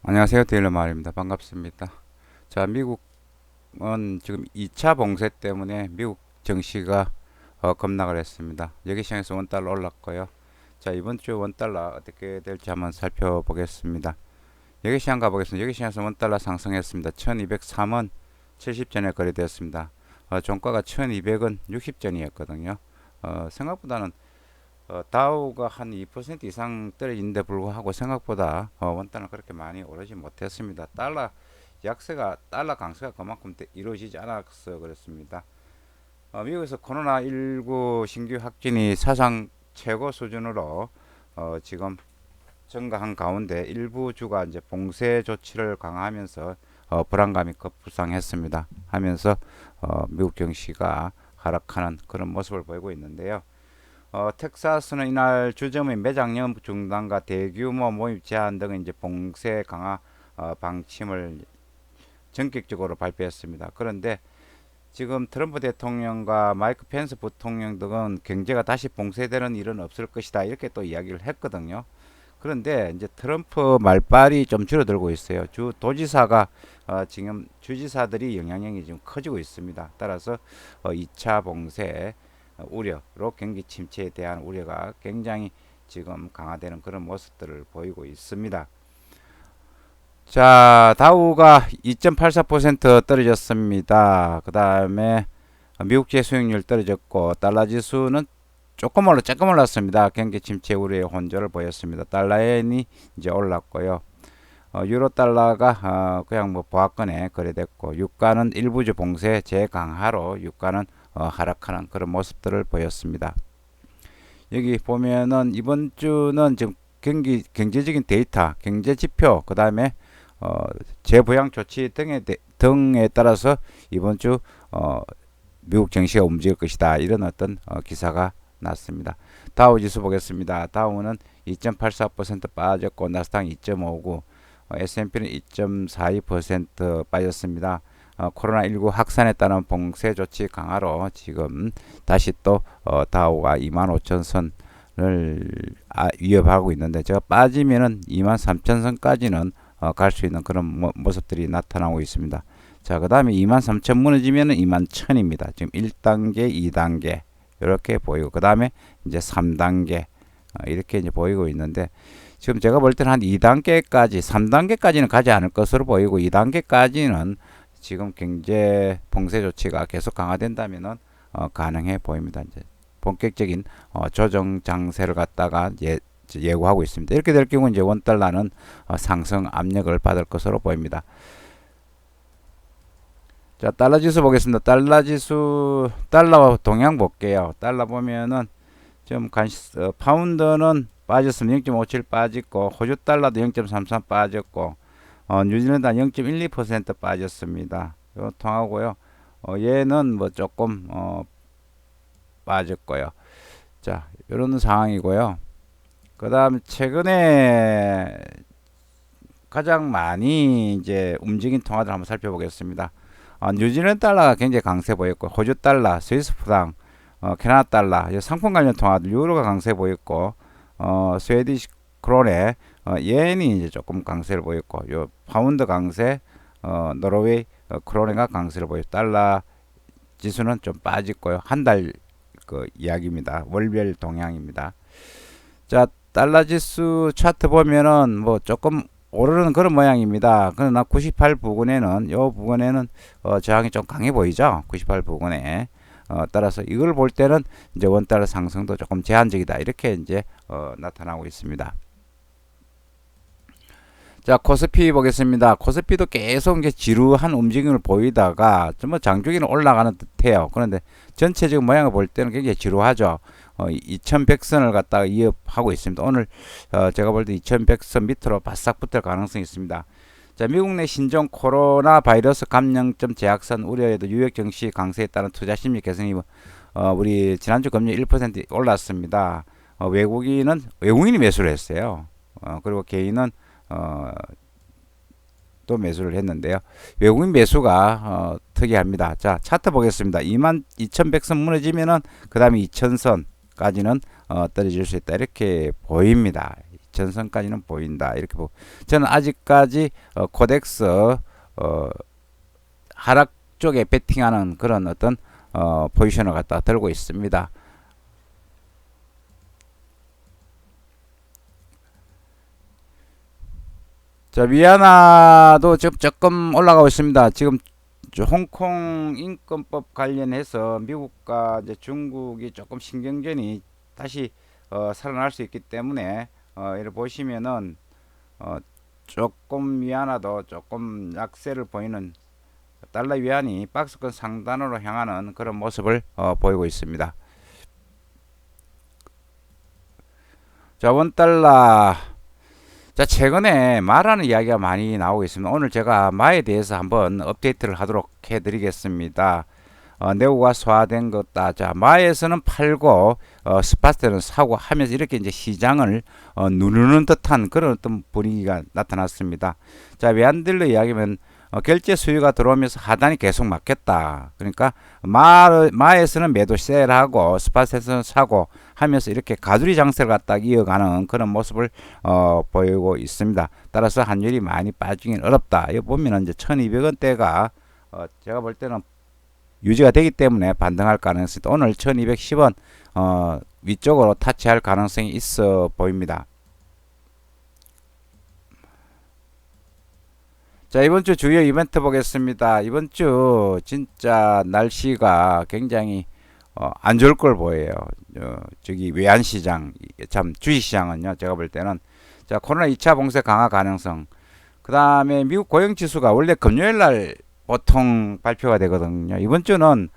안녕하세요. 데일러 마을입니다. 반갑습니다. 자, 미국은 지금 2차 봉쇄 때문에 미국 증시가 급락을 했습니다. 여기 시장에서 원달러 올랐고요. 자, 이번 주 원달러 어떻게 될지 한번 살펴보겠습니다. 여기 시장 가보겠습니다. 여기 시장에서 원달러 상승했습니다. 1203원 70전에 거래되었습니다. 종가가 1200원 60전이었거든요. 생각보다는 다우가 한 2% 이상 떨어지는데 불구하고 생각보다 원달러 그렇게 많이 오르지 못했습니다. 달러 강세가 그만큼 이루어지지 않아서 그렇습니다. 미국에서 코로나19 신규 확진이 사상 최고 수준으로 지금 증가한 가운데 일부 주가 이제 봉쇄 조치를 강화하면서 불안감이 급부상했습니다. 하면서 미국 증시가 하락하는 그런 모습을 보이고 있는데요. 텍사스는 이날 주점의 매장 영업 중단과 대규모 모임 제한 등의 이제 봉쇄 강화 방침을 전격적으로 발표했습니다. 그런데 지금 트럼프 대통령과 마이크 펜스 부통령 등은 경제가 다시 봉쇄되는 일은 없을 것이다 이렇게 또 이야기를 했거든요. 그런데 이제 트럼프 말빨이 좀 줄어들고 있어요. 주 도지사가 지금 주지사들이 영향력이 좀 커지고 있습니다. 따라서 2차 봉쇄 우려로 경기 침체에 대한 우려가 굉장히 지금 강화되는 그런 모습들을 보이고 있습니다. 자, 다우가 2.84% 떨어졌습니다. 그 다음에 미국제 수익률 떨어졌고 달러 지수는 조금 올랐습니다. 경기 침체 우려의 혼조를 보였습니다. 달러엔이 이제 올랐고요. 유로 달러가 그냥 뭐 보합권에 거래됐고 유가는 일부주 봉쇄 재강하로 유가는 하락하는 그런 모습들을 보였습니다. 여기 보면은 이번 주는 지금 경제적인 데이터, 경제 지표, 그 다음에 재부양 조치 등에 따라서 이번 주 미국 증시가 움직일 것이다. 이런 어떤 기사가 났습니다. 다우 지수 보겠습니다. 다우는 2.84% 빠졌고 나스닥 2.59, S&P는 2.42% 빠졌습니다. 코로나19 확산에 따른 봉쇄 조치 강화로 지금 다시 또 다우가 25,000선을 위협하고 있는데 제가 빠지면은 23,000선까지는 갈 수 있는 그런 모습들이 나타나고 있습니다. 자, 그 다음에 23,000 무너지면은 21,000입니다. 지금 1단계, 2단계 이렇게 보이고 그 다음에 이제 3단계 이렇게 이제 보이고 있는데 지금 제가 볼 때는 한 2단계까지, 3단계까지는 가지 않을 것으로 보이고 2단계까지는 지금 경제 봉쇄 조치가 계속 강화된다면은 가능해 보입니다. 이제 본격적인 조정 장세를 갖다가 예고하고 있습니다. 이렇게 될 경우 이제 원달러는 상승 압력을 받을 것으로 보입니다. 자, 달러 지수 보겠습니다. 달러와 동향 볼게요. 달러 보면은 좀 파운드는 빠졌으면 0.57 빠졌고 호주 달러도 0.33 빠졌고 뉴질랜드 0.12% 빠졌습니다. 요 통하고요. 얘는 뭐 조금 빠졌고요. 자, 이런 상황이고요. 그 다음 최근에 가장 많이 이제 움직인 통화들 한번 살펴보겠습니다. 뉴질랜드 달러가 굉장히 강세 보였고 호주 달러, 스위스 프랑, 캐나다 달러, 상품 관련 통화들 유로가 강세 보였고 스웨디시 크론에 예엔이 이제 조금 강세를 보였고 요 파운드 강세, 노르웨이 크론가 강세를 보였고 달러 지수는 좀 빠졌고요. 한 달 그 이야기입니다. 월별 동향입니다. 자, 달러 지수 차트 보면은 뭐 조금 오르는 그런 모양입니다. 그러나 98 부근에는 요 부근에는 저항이 좀 강해 보이죠. 98 부근에 따라서 이걸 볼 때는 이제 원달러 상승도 조금 제한적이다 이렇게 이제 나타나고 있습니다. 자, 코스피 보겠습니다. 코스피도 계속 이제 지루한 움직임을 보이다가 뭐 장중에는 올라가는 듯해요. 그런데 전체적인 모양을 볼 때는 굉장히 지루하죠. 2100선을 갖다가 이어하고 있습니다. 오늘 제가 볼 때 2100선 밑으로 바싹 붙을 가능성이 있습니다. 자, 미국 내 신종 코로나 바이러스 감염점 제약선 우려에도 유역 증시 강세에 따른 투자 심리 개선이 우리 지난주 금리 1% 올랐습니다. 외국인이 매수를 했어요. 그리고 개인은 또 매수를 했는데요. 외국인 매수가 특이합니다. 자, 차트 보겠습니다. 22,100선 무너지면은 그 다음에 2,000선까지는 떨어질 수 있다 이렇게 보입니다. 전선까지는 보인다. 이렇게 보고 저는 아직까지 코덱스 하락 쪽에 베팅하는 그런 어떤 포지션을 갖다 들고 있습니다. 자, 위안화도 지금 조금 올라가고 있습니다. 지금 홍콩 인권법 관련해서 미국과 이제 중국이 조금 신경전이 다시 살아날 수 있기 때문에 이렇게 보시면은 조금 위안화도 조금 약세를 보이는 달러 위안이 박스권 상단으로 향하는 그런 모습을 보이고 있습니다. 자, 원달러. 자, 최근에 마라는 이야기가 많이 나오고 있습니다. 오늘 제가 마에 대해서 한번 업데이트를 하도록 해드리겠습니다. 내구가 소화된 것다. 자, 마에서는 팔고 스팟에는 사고 하면서 이렇게 이제 시장을 누르는 듯한 그런 어떤 분위기가 나타났습니다. 자, 외환들로 이야기하면 결제 수요가 들어오면서 하단이 계속 막혔다. 그러니까 마에서는 매도 셀하고 스팟에서는 사고 하면서 이렇게 가두리 장세를 갖다 이어가는 그런 모습을 보이고 있습니다. 따라서 환율이 많이 빠지긴 어렵다. 여기 보면은 이제 1200원대가 제가 볼 때는 유지가 되기 때문에 반등할 가능성이 오늘 1210원 위쪽으로 타치할 가능성이 있어 보입니다. 자, 이번 주 주요 이벤트 보겠습니다. 이번 주 진짜 날씨가 굉장히 안 좋을 걸 보여요. 저기 외환시장, 참 주식시장은요. 제가 볼 때는 자, 코로나 2차 봉쇄 강화 가능성. 그 다음에 미국 고용지수가 원래 금요일날 보통 발표가 되거든요. 이번 주는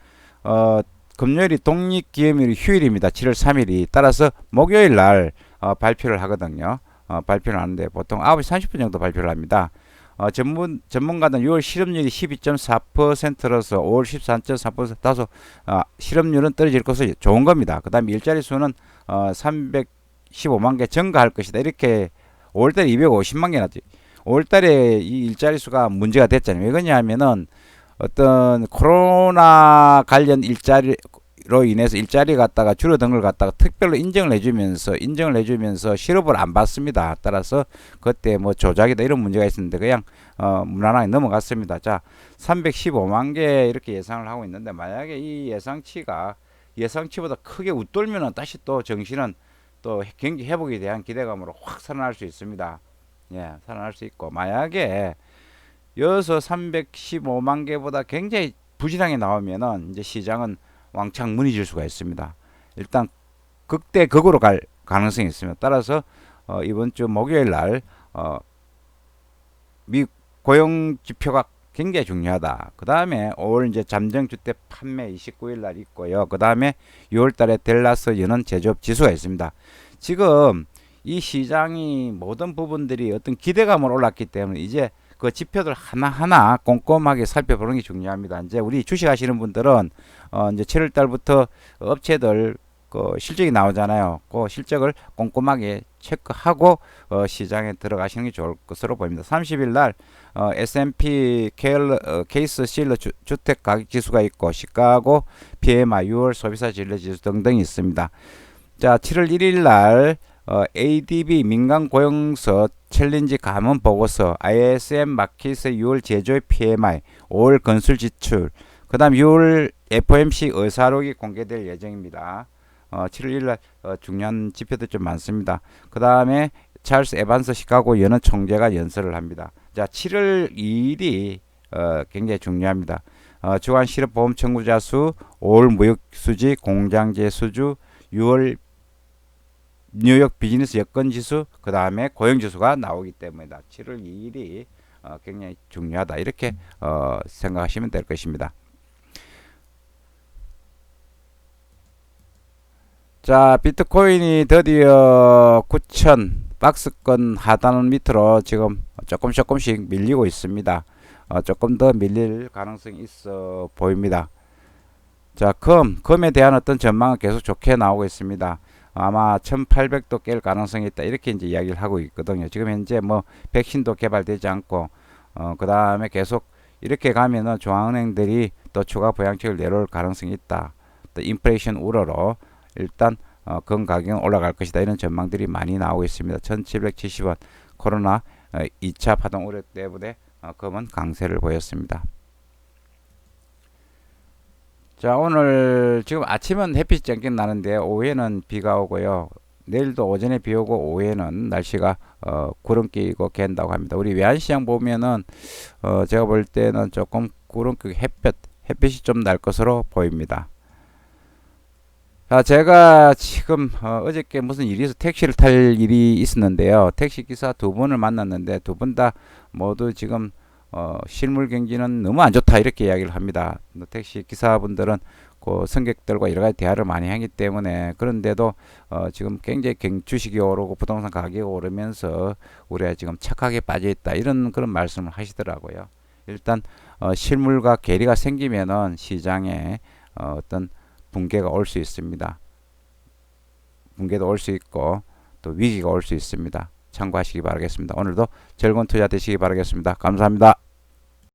금요일이 독립기념일 휴일입니다. 7월 3일이. 따라서 목요일날 발표를 하거든요. 발표를 하는데 보통 9시 30분 정도 발표를 합니다. 전문가는 6월 실업률이 12.4%로서 5월 13.3% 다소 실업률은 떨어질 것으로 좋은 겁니다. 그 다음에 일자리 수는 315만 개 증가할 것이다. 이렇게 5월달에 250만 개 났지. 5월달에 이 일자리 수가 문제가 됐잖아요. 왜 그러냐면은 어떤 코로나 관련 일자리로 인해서 일자리 갖다가 줄어든 걸 갖다가 특별로 인정을 해주면서 실업을 안 받습니다. 따라서 그때 뭐 조작이다 이런 문제가 있었는데 그냥 무난하게 넘어갔습니다. 자, 315만 개 이렇게 예상을 하고 있는데 만약에 이 예상치보다 크게 웃돌면은 다시 또 정신은 또 경기 회복에 대한 기대감으로 확 살아날 수 있습니다. 예, 살아날 수 있고 만약에 여기서 315만 개보다 굉장히 부진하게 나오면은 이제 시장은 왕창 무너질 수가 있습니다. 일단 극대 극으로 갈 가능성이 있습니다. 따라서 이번 주 목요일 날 미국 고용 지표가 굉장히 중요하다. 그 다음에 5월 이제 잠정주택 판매 29일 날 있고요. 그 다음에 6월 달에 델라스 연은 제조업 지수가 있습니다. 지금 이 시장이 모든 부분들이 어떤 기대감으로 올랐기 때문에 이제 그 지표들 하나하나 꼼꼼하게 살펴보는 게 중요합니다. 이제 우리 주식 하시는 분들은 이제 7월 달부터 업체들 그 실적이 나오잖아요. 그 실적을 꼼꼼하게 체크하고 시장에 들어가시는 게 좋을 것으로 보입니다. 30일 날 S&P 케이스 실러 주택 가격 지수가 있고 시카고 PMI 6월 소비자 진료 지수 등등이 있습니다. 자, 7월 1일 날 ADB 민간 고용서 챌린지 감원 보고서, ISM 마켓의 6월 제조업 PMI, 5월 건설 지출, 그 다음 6월 FOMC 의사록이 공개될 예정입니다. 7월 1일 날 중요한 지표도 좀 많습니다. 그 다음에 찰스 에반스 시카고 연은 총재가 연설을 합니다. 자, 7월 2일이 굉장히 중요합니다. 주간 실업보험 청구자 수, 5월 무역 수지, 공장제 수주, 6월 뉴욕 비즈니스 여건 지수, 그 다음에 고용 지수가 나오기 때문이다. 7월 2일이 굉장히 중요하다. 이렇게 생각하시면 될 것입니다. 자, 비트코인이 드디어 9,000 박스권 하단 밑으로 지금 조금씩 밀리고 있습니다. 조금 더 밀릴 가능성이 있어 보입니다. 자, 금에 대한 어떤 전망은 계속 좋게 나오고 있습니다. 아마 1800도 깰 가능성이 있다. 이렇게 이제 이야기를 하고 있거든요. 지금 현재 뭐 백신도 개발되지 않고 그 다음에 계속 이렇게 가면은 중앙은행들이 또 추가 부양책을 내놓을 가능성이 있다. 또 인플레이션 우려로 일단 금 가격은 올라갈 것이다. 이런 전망들이 많이 나오고 있습니다. 1770원 코로나 2차 파동 우려 때문에 금은 강세를 보였습니다. 자, 오늘 지금 아침은 햇빛이 쨍쨍 나는데 오후에는 비가 오고요. 내일도 오전에 비 오고 오후에는 날씨가 구름 끼고 갠다고 합니다. 우리 외환시장 보면은 제가 볼 때는 조금 구름 끼고 햇빛이 좀 날 것으로 보입니다. 자, 제가 지금 어저께 무슨 일이 있어 택시를 탈 일이 있었는데요. 택시 기사 두 분을 만났는데 두 분 다 모두 지금 실물 경기는 너무 안 좋다 이렇게 이야기를 합니다. 택시 기사분들은 그 승객들과 여러 가지 대화를 많이 하기 때문에 그런데도 지금 굉장히 주식이 오르고 부동산 가격이 오르면서 우리가 지금 착하게 빠져 있다 이런 그런 말씀을 하시더라고요. 일단 실물과 괴리가 생기면은 시장에 어떤 붕괴가 올 수 있습니다. 붕괴도 올 수 있고 또 위기가 올 수 있습니다. 참고하시기 바라겠습니다. 오늘도 즐거운 투자 되시기 바라겠습니다. 감사합니다.